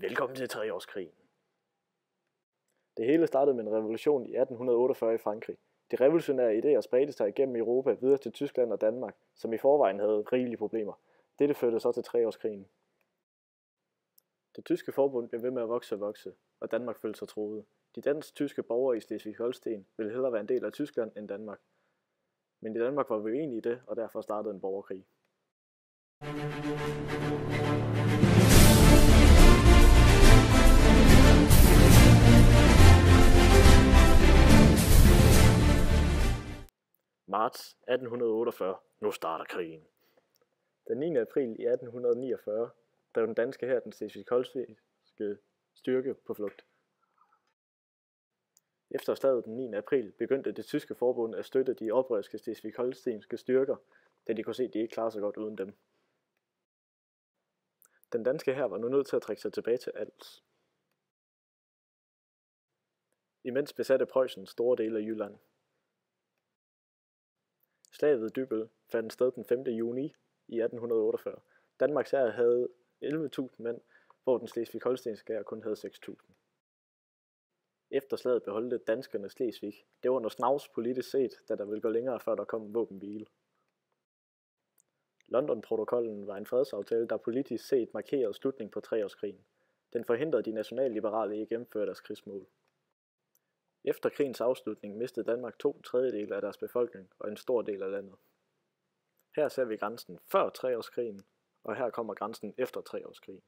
Velkommen til Treårskrigen. Det hele startede med en revolution i 1848 i Frankrig. De revolutionære idéer spredte sig igennem Europa videre til Tyskland og Danmark, som i forvejen havde rigelige problemer. Dette førte så til Treårskrigen. Det tyske forbund blev ved med at vokse, og Danmark følte sig truet. De dansk-tyske borgere i Slesvig-Holsten ville hellere være en del af Tyskland end Danmark. Men i Danmark var vi uenige i det, og derfor startede en borgerkrig. Marts 1848. Nu starter krigen. Den 9. april i 1849 drev den danske hær den slesvig-holstenske styrke på flugt. Efter slaget den 9. april begyndte det tyske forbund at støtte de oprørske slesvig-holstenske styrker, da de kunne se, at de ikke klarede sig godt uden dem. Den danske hær var nu nødt til at trække sig tilbage til Als. Imens besatte Preussen store dele af Jylland. Slaget ved Dybbøl fandt sted den 5. juni i 1848. Danmarks hær havde 11.000 mænd, hvor den slesvig-holstenske hær kun havde 6.000. Efter slaget beholdte danskerne Slesvig. Det var noget snavs politisk set, da der ville gå længere før der kom en våbenhvile. London-protokollen var en fredsaftale, der politisk set markerede slutning på Treårskrigen. Den forhindrede de nationalliberale i at gennemføre deres krigsmål. Efter krigens afslutning mistede Danmark 2/3 af deres befolkning og en stor del af landet. Her ser vi grænsen før Treårskrigen, og her kommer grænsen efter Treårskrigen.